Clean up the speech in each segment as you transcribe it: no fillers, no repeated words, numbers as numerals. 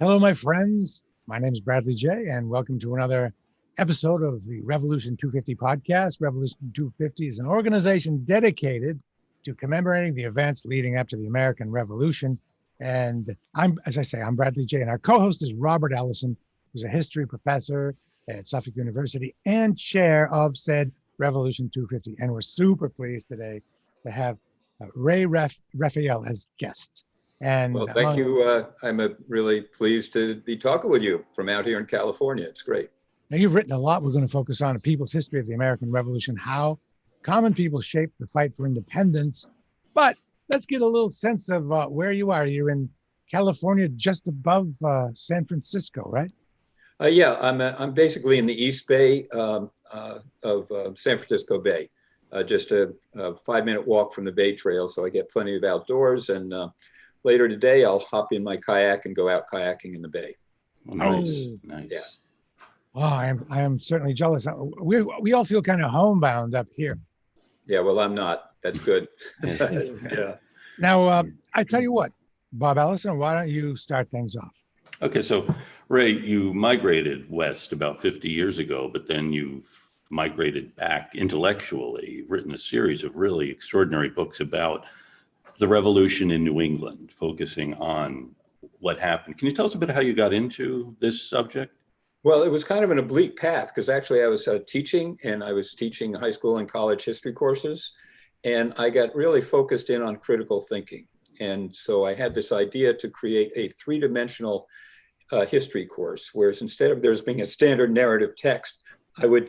Hello, my friends. My name is Bradley J, and welcome to another episode of the Revolution 250 podcast. Revolution 250 is an organization dedicated to commemorating the events leading up to the American Revolution. And as I say, I'm Bradley J, and our co-host is Robert Ellison, who's a history professor at Suffolk University and chair of said Revolution 250. And we're super pleased today to have Raphael as guest. And Well, thank you. I'm really pleased to be talking with you from out here in California. It's great. Now, you've written a lot. We're going to focus on a people's history of the American Revolution, how common people shaped the fight for independence. But let's get a little sense of where you are. You're in California, just above San Francisco, right? Yeah, I'm basically in the East Bay of San Francisco Bay, just a 5-minute walk from the Bay Trail. So I get plenty of outdoors. And later today, I'll hop in my kayak and go out kayaking in the bay. Nice. Yeah. Oh, I am certainly jealous. We all feel kind of homebound up here. Yeah, well, I'm not. That's good. Yeah. Now, I tell you what, Bob Ellison, why don't you start things off? Okay, so Ray, you migrated west about 50 years ago, but then you've migrated back intellectually. You've written a series of really extraordinary books about the revolution in New England, focusing on what happened. Can you tell us a bit how you got into this subject? Well, it was kind of an oblique path because actually I was teaching, and I was teaching high school and college history courses, and I got really focused in on critical thinking. And so I had this idea to create a three-dimensional history course, whereas instead of there's being a standard narrative text, I would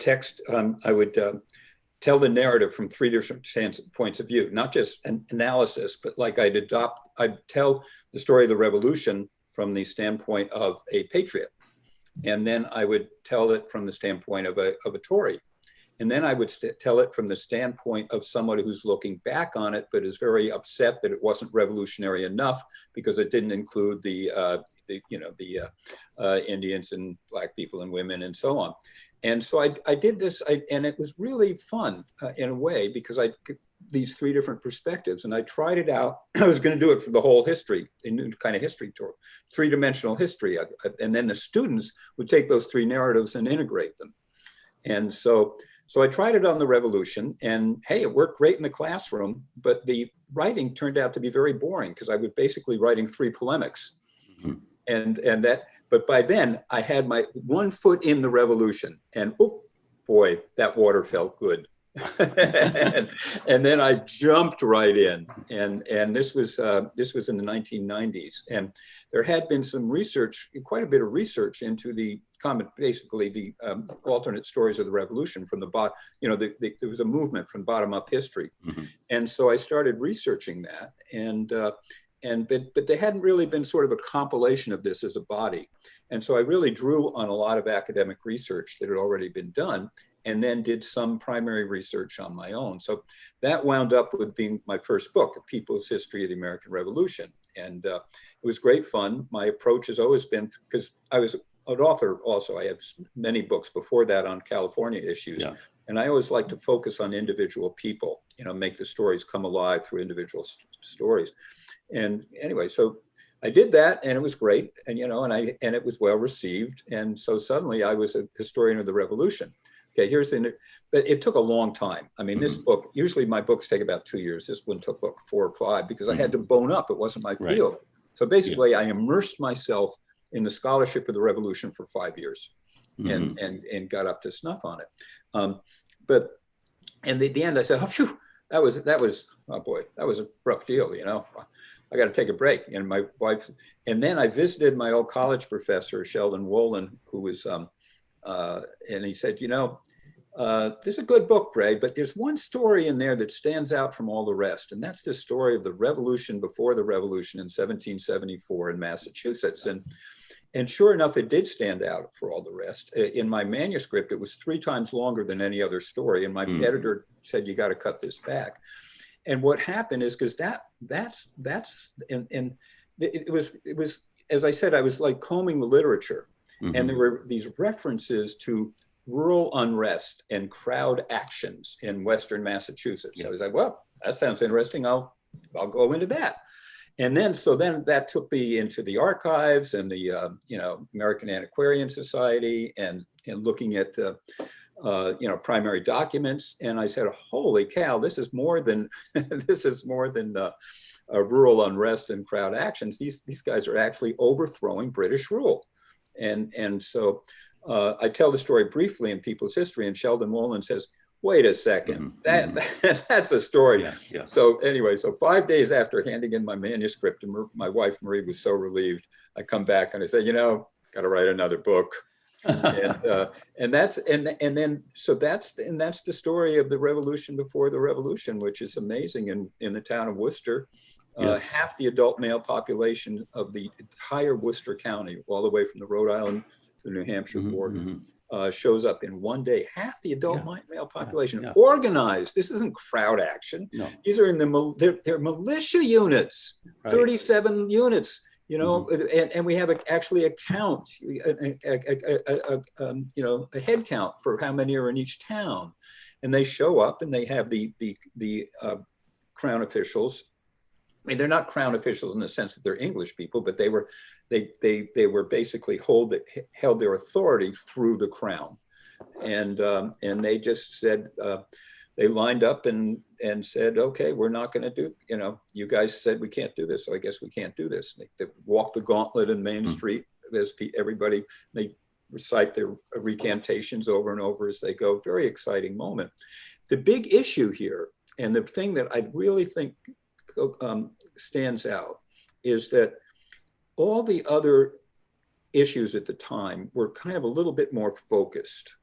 tell the narrative from three different points of view, not just an analysis, but like I'd tell the story of the revolution from the standpoint of a patriot. And then I would tell it from the standpoint of a Tory. And then I would tell it from the standpoint of someone who's looking back on it, but is very upset that it wasn't revolutionary enough because it didn't include the Indians and Black people and women and so on. And so I did this, and it was really fun in a way because I these three different perspectives, and I tried it out. I was going to do it for the whole history, a new kind of history tour, three-dimensional history, and then the students would take those three narratives and integrate them. And so I tried it on the revolution, and hey, it worked great in the classroom, but the writing turned out to be very boring because I was basically writing three polemics. Mm-hmm. But by then I had my one foot in the revolution, and oh boy, that water felt good. and then I jumped right in, and this was in the 1990s, and there had been some research, quite a bit of research into the alternate stories of the revolution from the bottom. There was a movement from bottom up history, mm-hmm. And so I started researching that, but there hadn't really been sort of a compilation of this as a body, and so I really drew on a lot of academic research that had already been done, and then did some primary research on my own. So that wound up with being my first book, A People's History of the American Revolution. And it was great fun. My approach has always been, because I was an author also, I had many books before that on California issues. Yeah. And I always like to focus on individual people, make the stories come alive through individual stories. And anyway, so I did that, and it was great. And, and it was well received. And so suddenly I was a historian of the revolution. Okay, but it took a long time. I mean, mm-hmm. This book, usually my books take about 2 years. This one took 4 or 5 because I had to bone up. It wasn't my field. Right. So basically, I immersed myself in the scholarship of the revolution for 5 years, mm-hmm. and got up to snuff on it. But at the end, I said, oh, phew, that was a rough deal. I got to take a break. And my wife, and then I visited my old college professor, Sheldon Wolin, who was, and he said, this is a good book, Ray, but there's one story in there that stands out from all the rest. And that's the story of the revolution before the revolution in 1774 in Massachusetts. And sure enough, it did stand out for all the rest. In my manuscript, it was 3 times longer than any other story. And my editor said, you got to cut this back. And what happened is, because it was, as I said, I was like combing the literature. Mm-hmm. And there were these references to rural unrest and crowd actions in Western Massachusetts. Yeah. So I was like, well, that sounds interesting. I'll go into that. And then, so then that took me into the archives and the, American Antiquarian Society and looking at, primary documents. And I said, holy cow, this is more than, this is more than rural unrest and crowd actions. These guys are actually overthrowing British rule. And so I tell the story briefly in People's History, and Sheldon Wolin says, wait a second, that's a story. Yeah. So anyway, so 5 days after handing in my manuscript, and my wife Marie was so relieved, I come back and I say, got to write another book. and that's the story of the revolution before the revolution, which is amazing. In the town of Worcester, half the adult male population of the entire Worcester County, all the way from the Rhode Island to the New Hampshire border, shows up in one day. Half the adult male population organized. This isn't crowd action. No. These are in they're militia units, 37 units. And we have actually a count, a head count for how many are in each town, and they show up and they have the crown officials. I mean, they're not crown officials in the sense that they're English people, but they were basically held their authority through the crown, and they just said. They lined up and said, okay, we're not going to do, you guys said we can't do this, so I guess we can't do this. They walk the gauntlet in Main Street as everybody, they recite their recantations over and over as they go. Very exciting moment. The big issue here, and the thing that I really think stands out, is that all the other issues at the time were kind of a little bit more focused,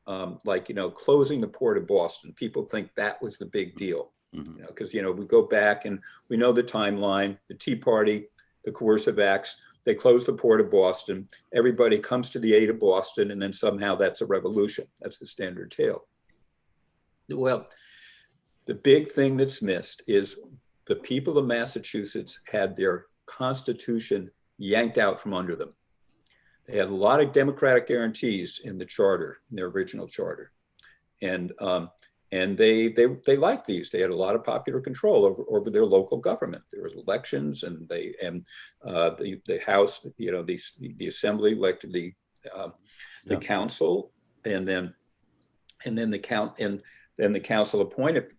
like, closing the port of Boston. People think that was the big deal, because, we go back and we know the timeline, the Tea Party, the coercive acts, they close the port of Boston, everybody comes to the aid of Boston, and then somehow that's a revolution. That's the standard tale. Well, the big thing that's missed is the people of Massachusetts had their Constitution yanked out from under them. They had a lot of democratic guarantees in the charter, in their original charter, and they liked these. They had a lot of popular control over their local government. There was elections, and the House, the Assembly elected the council, and then the council appointed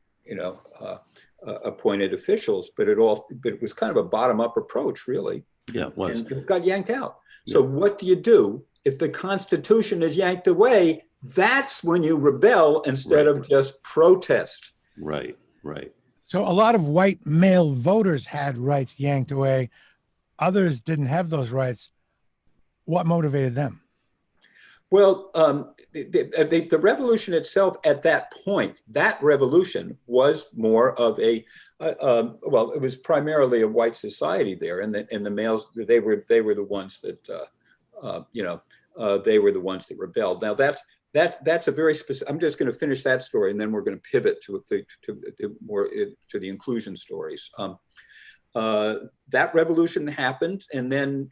appointed officials. But it was kind of a bottom up approach, really. Yeah, it was. And it got yanked out. So what do you do if the Constitution is yanked away? That's when you rebel instead of just protest. Right. So a lot of white male voters had rights yanked away. Others didn't have those rights. What motivated them? Well, the revolution itself at that point, that revolution was more of it was primarily a white society there, and the males, they were the ones that they were the ones that rebelled. Now that's a very specific. I'm just going to finish that story, and then we're going to pivot to the inclusion stories. That revolution happened, and then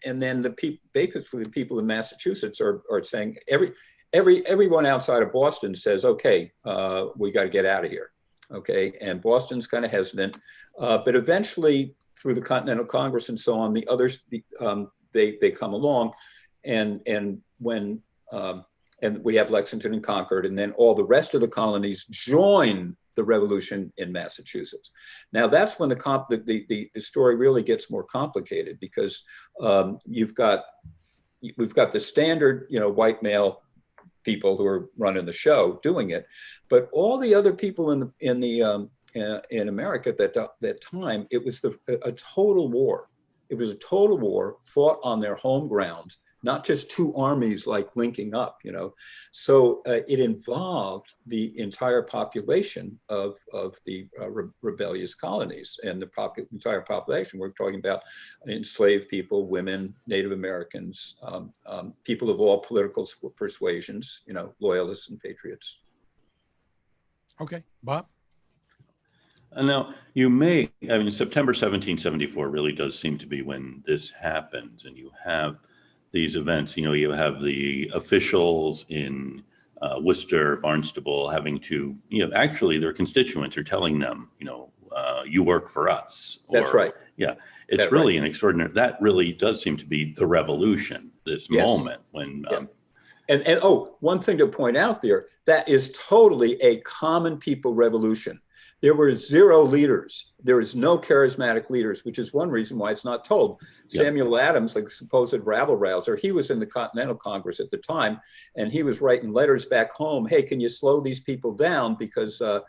basically the people in Massachusetts are saying everyone outside of Boston says, okay, we got to get out of here. Okay, and Boston's kind of hesitant, but eventually through the Continental Congress and so on, the others they come along, and when and we have Lexington and Concord, and then all the rest of the colonies join the revolution in Massachusetts. Now that's when the story really gets more complicated, because we've got the standard white male people who are running the show doing it, but all the other people in America at that time, it was a total war. It was a total war fought on their home ground, not just two armies like linking up, So it involved the entire population of the rebellious colonies, and the entire population. We're talking about enslaved people, women, Native Americans, people of all political persuasions, loyalists and patriots. Okay, Bob? Now, September 1774 really does seem to be when this happens, and you have these events. You have the officials in Worcester, Barnstable having to, actually their constituents are telling them, you work for us. That's right. Yeah, it's That's really right. an extraordinary, that really does seem to be the revolution, this Yes. moment when, Yeah. And oh, one thing to point out there, that is totally a common people revolution. There were zero leaders. There is no charismatic leaders, which is one reason why it's not told. Yeah. Samuel Adams, like supposed rabble rouser, he was in the Continental Congress at the time, and he was writing letters back home. Hey, can you slow these people down because the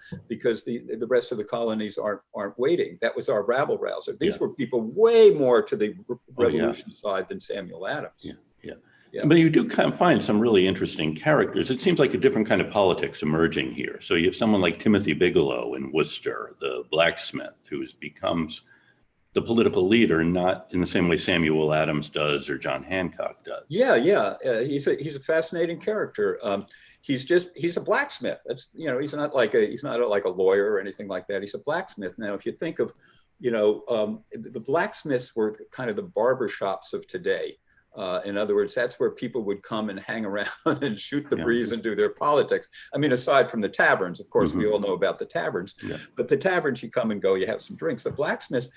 rest of the colonies aren't waiting? That was our rabble rouser. These were people way more to the revolution side than Samuel Adams. Yeah. Yeah. But you do kind of find some really interesting characters. It seems like a different kind of politics emerging here. So you have someone like Timothy Bigelow in Worcester, the blacksmith, who becomes the political leader, not in the same way Samuel Adams does or John Hancock does. Yeah. He's a fascinating character. He's a blacksmith. That's, he's not like a lawyer or anything like that. He's a blacksmith. Now, if you think of, the blacksmiths were kind of the barber shops of today. In other words, that's where people would come and hang around and shoot the breeze and do their politics. I mean, aside from the taverns, of course, we all know about the taverns, but the taverns, you come and go, you have some drinks. The blacksmiths,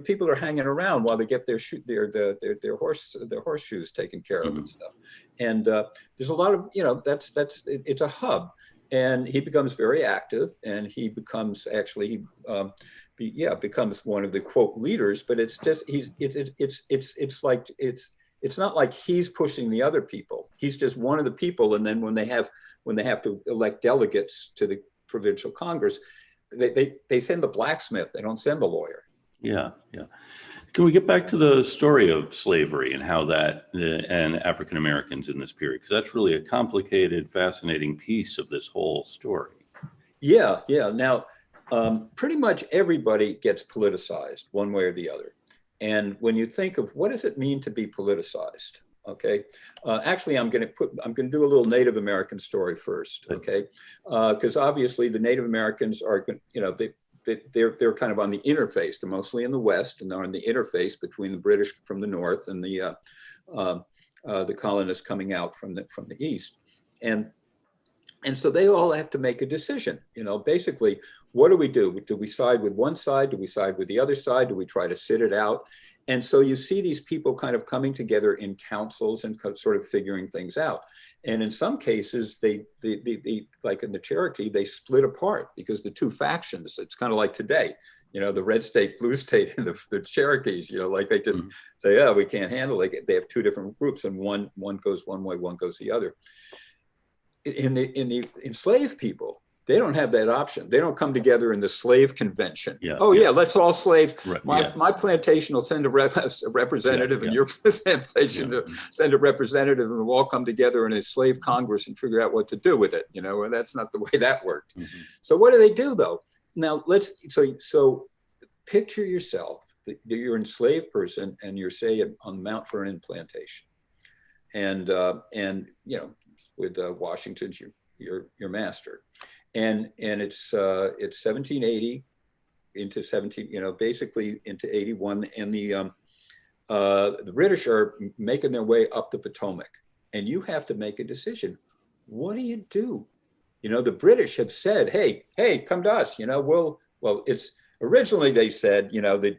people are hanging around while they get their horseshoes taken care of and stuff. And there's a lot of, it's a hub. And he becomes very active, and he becomes becomes one of the quote leaders. But it's just it's not like he's pushing the other people. He's just one of the people. And then when they have to elect delegates to the provincial Congress, they send the blacksmith. They don't send the lawyer. Yeah. Can we get back to the story of slavery and how that and African Americans in this period? Because that's really a complicated, fascinating piece of this whole story. Yeah. Now, pretty much everybody gets politicized one way or the other. And when you think of what does it mean to be politicized, okay? Actually, I'm going to do a little Native American story first, okay? Because obviously the Native Americans are, they're kind of on the interface. They're mostly in the West, and they're on the interface between the British from the North and the colonists coming out from the East, and so they all have to make a decision. Basically, what do we do? Do we side with one side? Do we side with the other side? Do we try to sit it out? And so you see these people kind of coming together in councils and sort of figuring things out. And in some cases, they like in the Cherokee, they split apart because the two factions, it's kind of like today, the red state, blue state, and the Cherokees, like they just say, oh, we can't handle it. They have two different groups, and one goes one way, one goes the other. In the enslaved people, they don't have that option. They don't come together in the slave convention. Let's all slaves. Right, my plantation will send a representative, and your plantation will send a representative, and we'll all come together in a slave Congress and figure out what to do with it. And that's not the way that worked. So what do they do though? Now so picture yourself that you're an enslaved person, and you're say on Mount Vernon plantation, and with Washington's your master. And it's 1780 into basically into 81, and the British are making their way up the Potomac, and you have to make a decision. What do you do? The British have said, hey, come to us. It's originally they said, the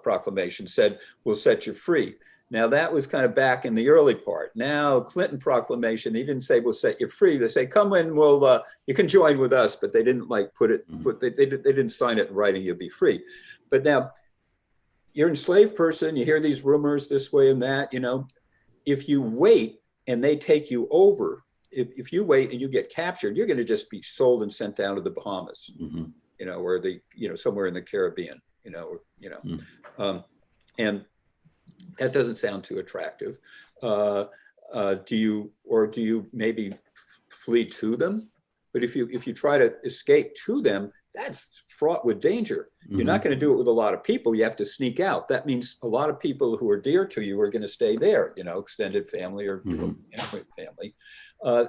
Proclamation said, we'll set you free. Now that was kind of back in the early part. Now Clinton Proclamation, he didn't say we'll set you free. They say come in, you can join with us, but they didn't they didn't sign it in writing. You'll be free. But now you're an enslaved person. You hear these rumors this way and that. If you wait and they take you over, if you wait and you get captured, you're going to just be sold and sent down to the Bahamas, or somewhere in the Caribbean, and that doesn't sound too attractive. Do you maybe flee to them? But if you try to escape to them, that's fraught with danger. You're not going to do it with a lot of people. You have to sneak out. That means a lot of people who are dear to you are going to stay there, extended family or family.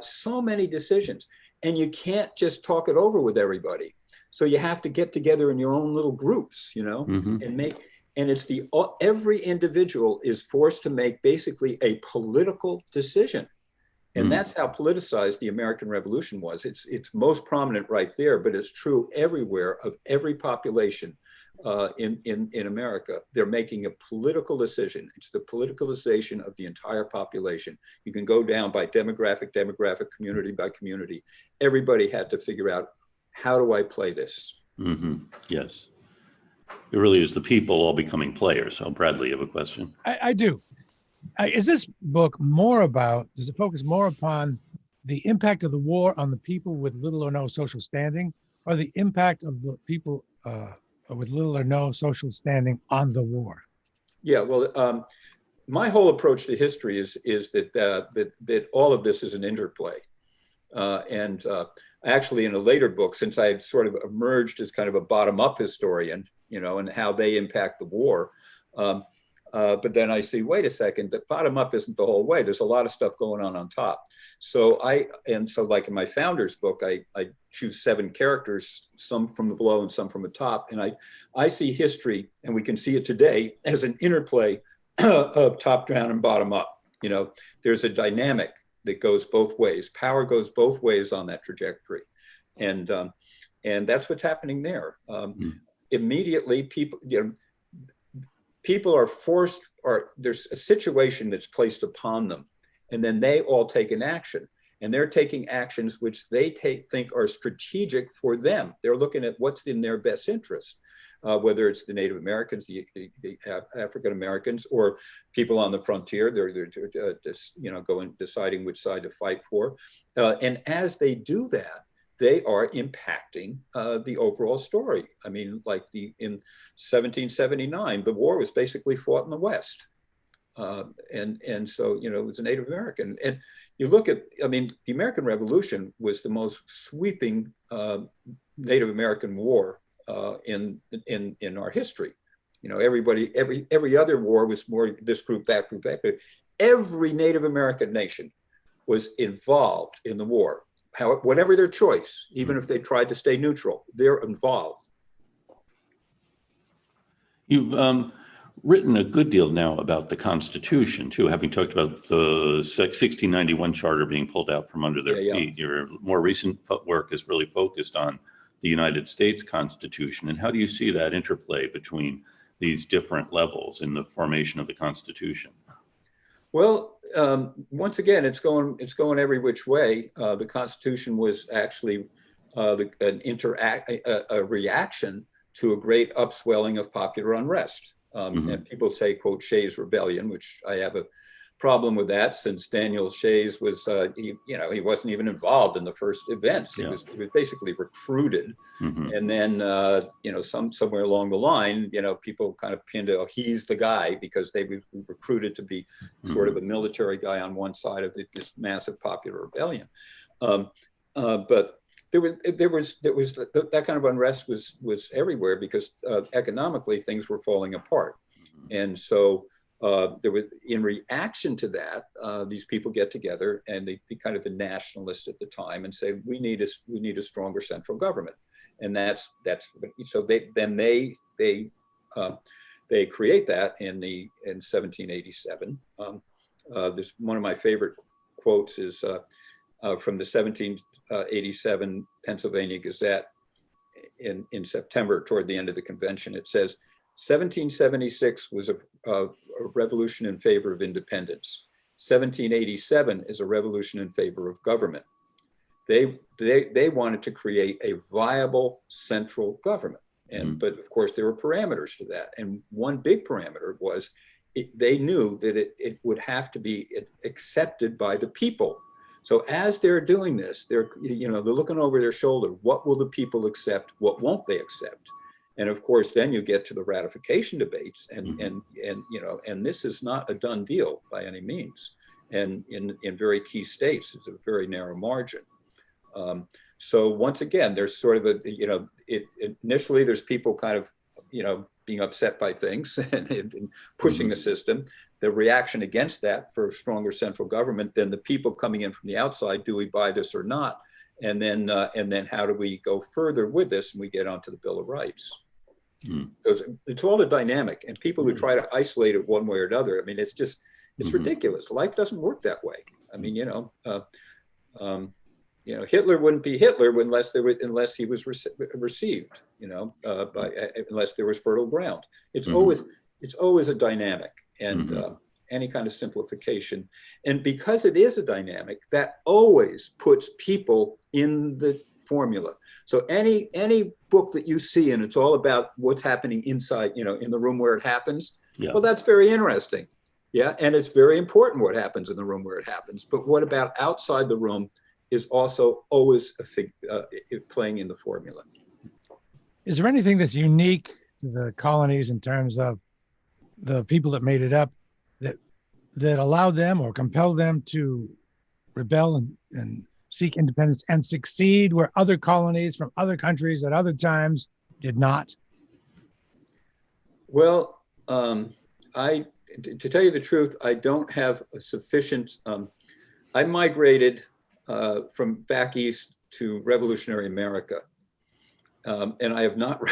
So many decisions. And you can't just talk it over with everybody. So you have to get together in your own little groups, and it's every individual is forced to make basically a political decision. And that's how politicized the American Revolution was. It's most prominent right there, but it's true everywhere of every population in America. They're making a political decision. It's the politicalization of the entire population. You can go down by demographic, community by community. Everybody had to figure out, how do I play this? Yes. It really is the people all becoming players. Oh, Bradley, you have a question? I do. Is this book does it focus more upon the impact of the war on the people with little or no social standing, or the impact of the people with little or no social standing on the war? Yeah, well, my whole approach to history is that all of this is an interplay. And actually, in a later book, since I had sort of emerged as kind of a bottom-up historian, and how they impact the war, but then I see, wait a second, the bottom-up isn't the whole way. There's a lot of stuff going on top. So like in my founder's book, I choose 7 characters, some from the below and some from the top, and I see history, and we can see it today, as an interplay of top-down and bottom-up. There's a dynamic that goes both ways. Power goes both ways on that trajectory, and that's what's happening there. Immediately, people are forced, or there's a situation that's placed upon them, and then they all take an action, and they're taking actions which they think are strategic for them. They're looking at what's in their best interest. Whether it's the Native Americans, the African Americans, or people on the frontier, they're deciding which side to fight for. And as they do that, they are impacting the overall story. I mean, like in 1779, the war was basically fought in the West. And so, it was a Native American. And you look at, the American Revolution was the most sweeping Native American war in our history. Every other war was more this group, that group, that group. Every Native American nation was involved in the war. Whatever their choice, even if they tried to stay neutral, they're involved. You've written a good deal now about the Constitution, too, having talked about the 1691 Charter being pulled out from under their feet. Your more recent work is really focused on the United States Constitution. And how do you see that interplay between these different levels in the formation of the Constitution? Well, once again, it's going every which way. The Constitution was actually a reaction to a great upswelling of popular unrest. And people say, quote, Shays' Rebellion, which I have a problem with that, since Daniel Shays was, he wasn't even involved in the first events. He was basically recruited. And then, somewhere along the line, people kind of pinned, he's the guy, because they were recruited to be sort of a military guy on one side of this massive popular rebellion. But there was that kind of unrest was everywhere, because economically things were falling apart. And so there was, in reaction to that, these people get together, and they kind of the nationalists at the time, and say, we need a stronger central government. And that's so they create that in 1787. There's one of my favorite quotes is from the 1787 Pennsylvania Gazette in September, toward the end of the convention. It says, 1776 was a revolution in favor of independence. 1787 is a revolution in favor of government. They wanted to create a viable central government. But of course, there were parameters to that. And one big parameter was they knew that it would have to be accepted by the people. So as they're doing this, they're looking over their shoulder. What will the people accept? What won't they accept? And of course, then you get to the ratification debates, and this is not a done deal by any means. And in very key states, it's a very narrow margin. So once again, there's sort of initially there's people kind of, being upset by things and pushing the system. The reaction against that for a stronger central government, then the people coming in from the outside, do we buy this or not? And then how do we go further with this? And we get onto the Bill of Rights. So it's all a dynamic, and people who try to isolate it one way or another, it's just, It's Mhm. ridiculous. Life doesn't work that way. I mean, Hitler wouldn't be Hitler unless he was received, unless there was fertile ground. It's Mhm. always a dynamic, and Mhm. any kind of simplification. And because it is a dynamic, that always puts people in the formula. So any book that you see and it's all about what's happening inside, in the room where it happens, Yeah. well, that's very interesting. Yeah, and it's very important what happens in the room where it happens. But what about outside the room is also always playing in the formula. Is there anything that's unique to the colonies in terms of the people that made it up that allowed them or compelled them to rebel and seek independence and succeed where other colonies from other countries at other times did not? Well, to tell you the truth, I don't have a sufficient. I migrated from back east to revolutionary America, and I have not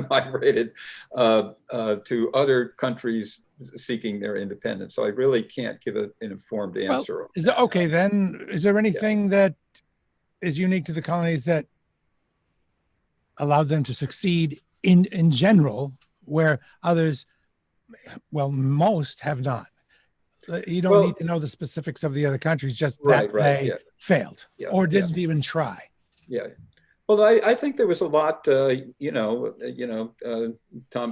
migrated to other countries seeking their independence. So I really can't give an informed answer. Well, is it okay then? Is there anything that is unique to the colonies that allowed them to succeed in general, where others, well, most have not? You don't need to know the specifics of the other countries, just that they failed or didn't even try. Yeah. Well, I think there was a lot, Tom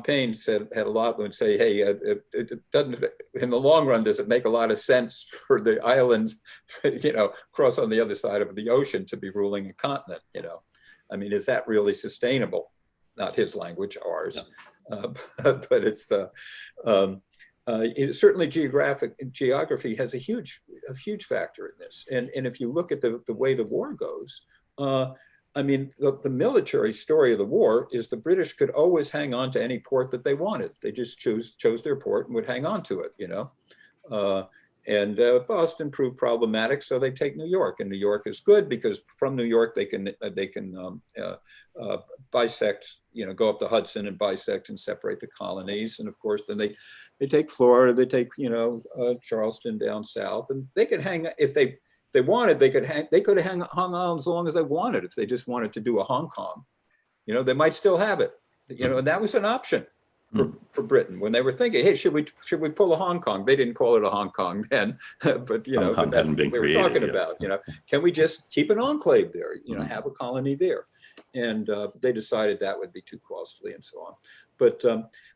Paine had a lot would say, hey, it doesn't, in the long run, does it make a lot of sense for the islands, cross on the other side of the ocean to be ruling a continent, I mean, is that really sustainable? Not his language, ours, but it's, certainly geography has a huge factor in this. And if you look at the way the war goes, I mean, the military story of the war is the British could always hang on to any port that they wanted. They just chose their port and would hang on to it, And Boston proved problematic, so they take New York, and New York is good because from New York they can bisect, go up the Hudson and bisect and separate the colonies, and of course then they take Florida, they take Charleston down south, and they could hang if they wanted, they could have hung on as long as they wanted. If they just wanted to do a Hong Kong, they might still have it, and that was an option for Britain when they were thinking, hey, should we pull a Hong Kong? They didn't call it a Hong Kong then, but but that's what they were talking about. Can we just keep an enclave there? Have a colony there, and they decided that would be too costly and so on.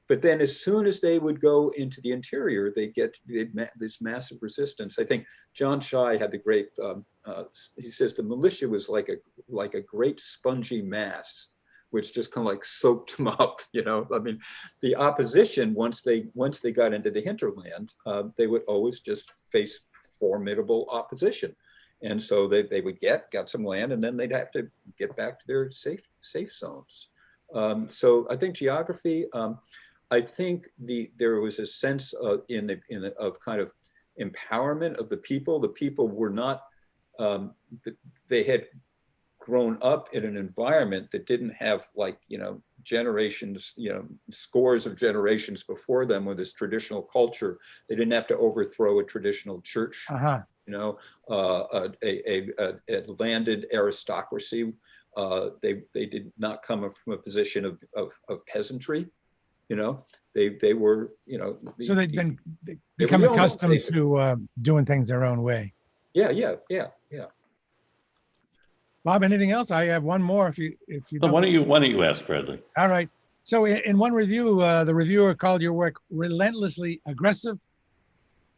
But then as soon as they would go into the interior, they get this massive resistance. I think John Shai had the great, he says the militia was like a great spongy mass, which just kind of like soaked them up, I mean, the opposition, once they got into the hinterland, they would always just face formidable opposition. And so they would got some land, and then they'd have to get back to their safe zones. So I think geography, I think there was a sense of kind of empowerment of the people. The people were not, they had grown up in an environment that didn't have generations, scores of generations before them with this traditional culture. They didn't have to overthrow a traditional church, a landed aristocracy. They did not come from a position of peasantry. They were, so they'd become accustomed to doing things their own way. Yeah. Bob, anything else? I have one more. If you So why don't you ask, Bradley? All right. So in one review, the reviewer called your work relentlessly aggressive.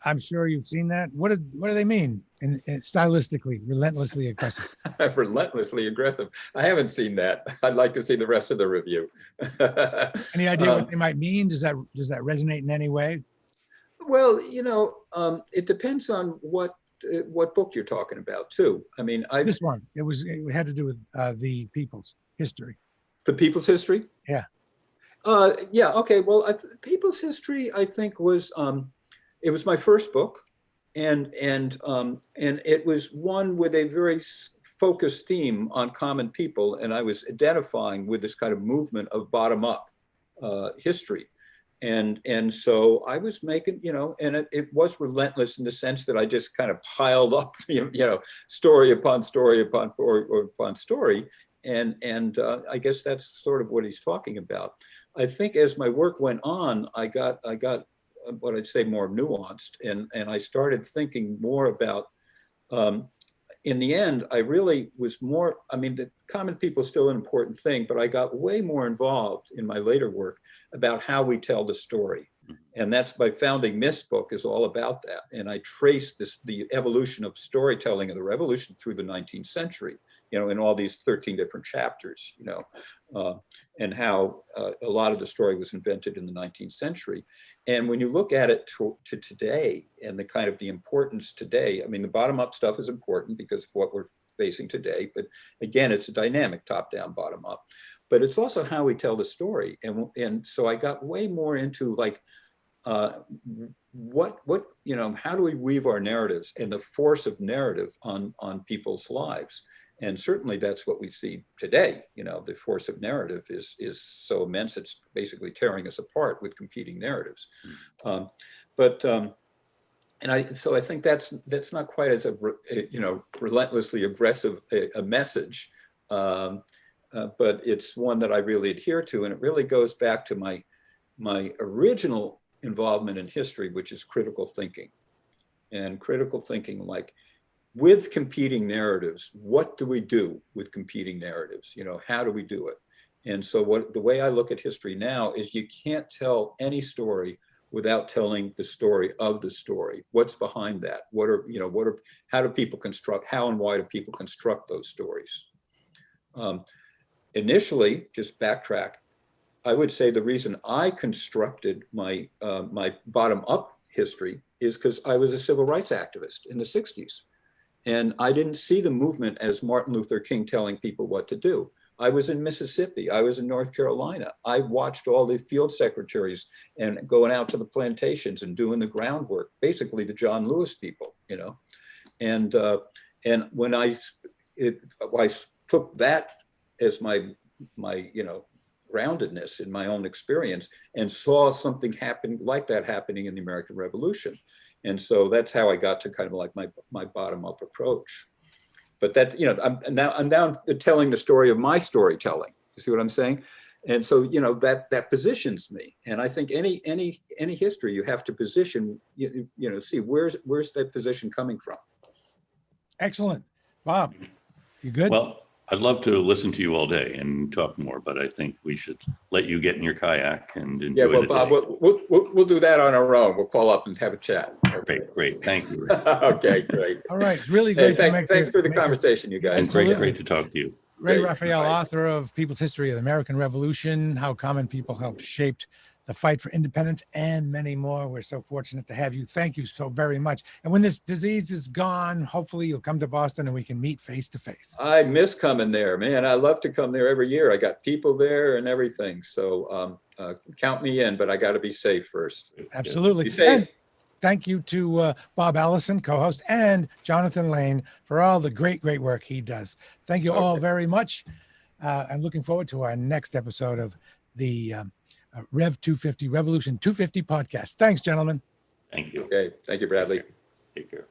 I'm sure you've seen that. What do they mean in stylistically, relentlessly aggressive? Relentlessly aggressive. I haven't seen that. I'd like to see the rest of the review. Any idea what they might mean? Does that resonate in any way? Well, it depends on what book you're talking about too. I mean, this one, it had to do with the people's history. The people's history? Yeah. Yeah. Okay. Well, people's history, I think, was it was my first book, and it was one with a very focused theme on common people, and I was identifying with this kind of movement of bottom up history. And so I was making, and it was relentless in the sense that I just kind of piled up, story upon story upon story. And I guess that's sort of what he's talking about. I think as my work went on, I got what I'd say more nuanced, and I started thinking more about, in the end, I really was more, I mean, the common people is still an important thing, but I got way more involved in my later work about how we tell the story. And that's my Founding Myths book is all about that. And I traced the evolution of storytelling of the revolution through the 19th century, in all these 13 different chapters, and how a lot of the story was invented in the 19th century. And when you look at it to today and the kind of the importance today, I mean, the bottom up stuff is important because of what we're facing today. But again, it's a dynamic top down, bottom up. But it's also how we tell the story. And so I got way more into like, what how do we weave our narratives and the force of narrative on people's lives. And certainly that's what we see today. The force of narrative is so immense, it's basically tearing us apart with competing narratives. So I think that's not quite as relentlessly aggressive a message, but it's one that I really adhere to, and it really goes back to my original involvement in history, which is critical thinking. And critical thinking, like, with competing narratives, what do we do with competing narratives? How do we do it? And so the way I look at history now is you can't tell any story without telling the story of the story. What's behind that? How do people construct, how and why do people construct those stories? Initially, just backtrack, I would say the reason I constructed my bottom-up history is because I was a civil rights activist in the 60s. And I didn't see the movement as Martin Luther King telling people what to do. I was in Mississippi. I was in North Carolina. I watched all the field secretaries and going out to the plantations and doing the groundwork, basically the John Lewis people, And when I took that as my groundedness in my own experience and saw something happen like that happening in the American Revolution. And so that's how I got to kind of like my bottom-up approach. But that, I'm now telling the story of my storytelling. You see what I'm saying? And so, that positions me. And I think any history you have to position, see where's that position coming from. Excellent. Bob, you good? Well, I'd love to listen to you all day and talk more, but I think we should let you get in your kayak and enjoy. Yeah, well, Bob, we'll do that on our own. We'll call up and have a chat. Okay. Great. Thank you. Okay, great. All right, really great. Thanks for the conversation, you guys. And great to talk to you. Ray Raphael, author of People's History of the American Revolution, How Common People Helped Shaped the Fight for Independence, and many more. We're so fortunate to have you. Thank you so very much. And when this disease is gone, hopefully you'll come to Boston and we can meet face to face. I miss coming there, man. I love to come there every year. I got people there and everything. So count me in, but I got to be safe first. Absolutely. Be safe. And thank you to Bob Allison, co-host, and Jonathan Lane for all the great work he does. Thank you all very much. I'm looking forward to our next episode of the Rev 250, Revolution 250 podcast. Thanks, gentlemen. Thank you. Okay. Thank you, Bradley. Take care.